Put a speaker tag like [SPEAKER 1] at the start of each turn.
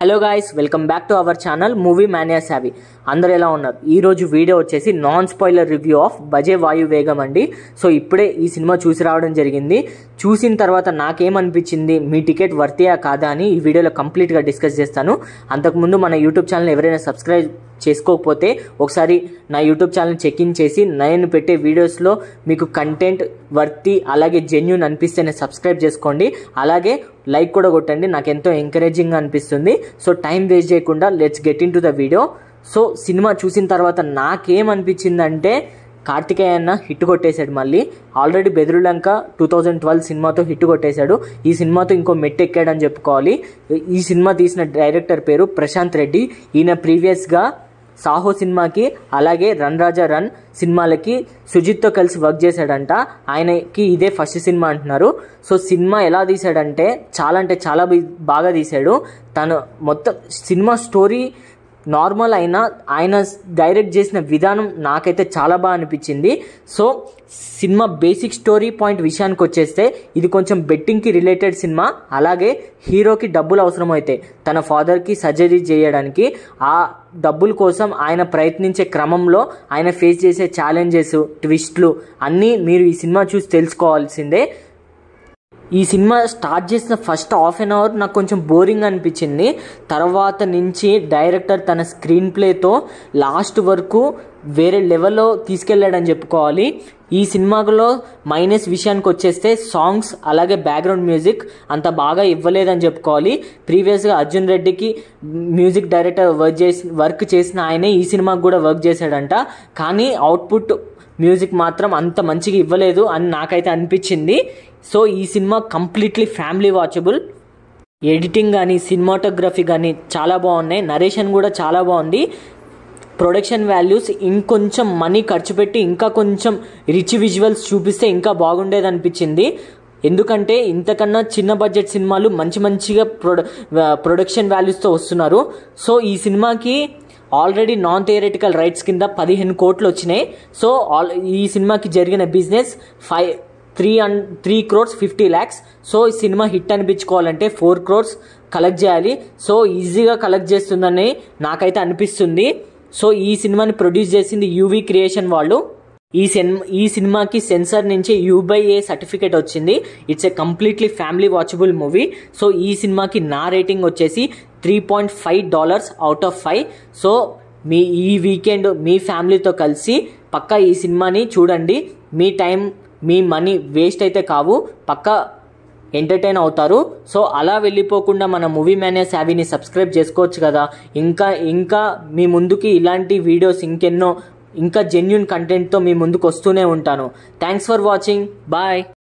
[SPEAKER 1] Hello guys, welcome back to our channel movie mania Savi. అందరు ఎలా ఉన్నారు? ఈరోజు వీడియో వచ్చేసి నాన్ స్పాయిలర్ రివ్యూ ఆఫ్ భజే వాయు వేగం అండి. సో ఇప్పుడే ఈ సినిమా చూసి రావడం జరిగింది. చూసిన తర్వాత నాకేమనిపించింది, మీ టికెట్ వర్తియా కాదా అని ఈ వీడియోలో కంప్లీట్గా డిస్కస్ చేస్తాను. అంతకుముందు మన యూట్యూబ్ ఛానల్ ఎవరైనా సబ్స్క్రైబ్ చేసుకోకపోతే ఒకసారి నా యూట్యూబ్ ఛానల్ చెక్ ఇన్ చేసి నేను పెట్టే వీడియోస్లో మీకు కంటెంట్ వర్తి అలాగే జెన్యూన్ అనిపిస్తేనే సబ్స్క్రైబ్ చేసుకోండి. అలాగే లైక్ కూడా కొట్టండి, నాకు ఎంతో ఎంకరేజింగ్గా అనిపిస్తుంది. సో టైం వేస్ట్ చేయకుండా let's get in to the video. So cinema చూసిన తర్వాత నాకేమనిపించిందంటే, కార్తికేయ అన్న హిట్ కొట్టేశాడు. మళ్ళీ ఆల్రెడీ బెదురులంక 2012 సినిమాతో హిట్ కొట్టేశాడు. ఈ సినిమాతో ఇంకో మెట్టు ఎక్కాడని చెప్పుకోవాలి. ఈ సినిమా తీసిన డైరెక్టర్ పేరు ప్రశాంత్ రెడ్డి. ఈయన ప్రీవియస్గా సాహో సినిమాకి అలాగే రన్ రాజా రన్ సినిమాలకి సుజిత్తో కలిసి వర్క్ చేశాడంట. ఆయనకి ఇదే ఫస్ట్ సినిమా అంటున్నారు. సో సినిమా ఎలా తీశాడంటే చాలా అంటే చాలా బాగా తీశాడు. తను మొత్తం సినిమా స్టోరీ నార్మల్ అయినా ఆయన డైరెక్ట్ చేసిన విధానం నాకైతే చాలా బాగా అనిపించింది. So cinema basic story point విషయానికి వచ్చేస్తే, ఇది కొంచెం బెట్టింగ్కి రిలేటెడ్ సినిమా. అలాగే హీరోకి డబ్బులు అవసరమైతే తన ఫాదర్కి సర్జరీ చేయడానికి, ఆ డబ్బుల కోసం ఆయన ప్రయత్నించే క్రమంలో ఆయన ఫేస్ చేసే ఛాలెంజెస్, ట్విస్ట్లు అన్నీ మీరు ఈ సినిమా చూసి తెలుసుకోవాల్సిందే. ఈ సినిమా స్టార్ట్ చేసిన ఫస్ట్ హాఫ్ అన్ అవర్ నాకు కొంచెం బోరింగ్ అనిపించింది. తర్వాత నుంచి డైరెక్టర్ తన స్క్రీన్ ప్లేతో లాస్ట్ వరకు వేరే లెవెల్లో తీసుకెళ్ళాడని చెప్పుకోవాలి. ఈ సినిమాలో మైనస్ విషయానికి వచ్చేస్తే సాంగ్స్ అలాగే బ్యాక్గ్రౌండ్ మ్యూజిక్ అంత బాగా ఇవ్వలేదని చెప్పుకోవాలి. ప్రీవియస్గా అర్జున్ రెడ్డికి మ్యూజిక్ డైరెక్టర్ వర్క్ చేసిన ఆయనే ఈ సినిమాకి కూడా వర్క్ చేశాడంట. కానీ అవుట్పుట్ మ్యూజిక్ మాత్రం అంత మంచిగా ఇవ్వలేదు అని నాకైతే అనిపించింది. సో ఈ cinema completely family watchable. Editing కానీ సినిమాటోగ్రఫీ కానీ చాలా బాగున్నాయి. నరేషన్ కూడా చాలా బాగుంది. ప్రొడక్షన్ వాల్యూస్ ఇంకొంచెం మనీ ఖర్చు పెట్టి ఇంకా కొంచెం రిచ్ విజువల్స్ చూపిస్తే ఇంకా బాగుండేది అనిపించింది. ఎందుకంటే ఇంతకన్నా చిన్న బడ్జెట్ సినిమాలు మంచిగా ప్రొడక్షన్ వాల్యూస్తో వస్తున్నారు. సో ఈ సినిమాకి ఆల్రెడీ నాన్ థియరిటికల్ రైట్స్ కింద 15 కోట్లు వచ్చినాయి. సో ఈ సినిమాకి జరిగిన బిజినెస్ 3 crores 50 lakhs. సో ఈ సినిమా హిట్ అనిపించుకోవాలంటే 4 crores కలెక్ట్ చేయాలి. సో ఈజీగా కలెక్ట్ చేస్తుందని నాకైతే అనిపిస్తుంది. సో ఈ సినిమాని ప్రొడ్యూస్ చేసింది యూవీ క్రియేషన్ వాళ్ళు. ఈ సినిమాకి సెన్సార్ నుంచి U/A సర్టిఫికేట్ వచ్చింది. It's a completely family watchable movie. So ఈ సినిమాకి నా రేటింగ్ వచ్చేసి $3.5 out of 5. సో ఈ వీకెండ్ మీ ఫ్యామిలీతో కలిసి పక్కా ఈ సినిమాని చూడండి. మీ టైం మీ మనీ వేస్ట్ అయితే కావు, పక్కా ఎంటర్టైన్ అవుతారు. సో అలా వెళ్ళిపోకుండా మన మూవీ మానియా సావిని సబ్స్క్రైబ్ చేసుకోవచ్చు కదా. ఇంకా మీ ముందుకి ఇలాంటి వీడియోస్ ఇంకెన్నో ఇంకా జెన్యూన్ కంటెంట్తో మీ ముందుకు వస్తూనే ఉంటాను. Thanks for watching. బాయ్.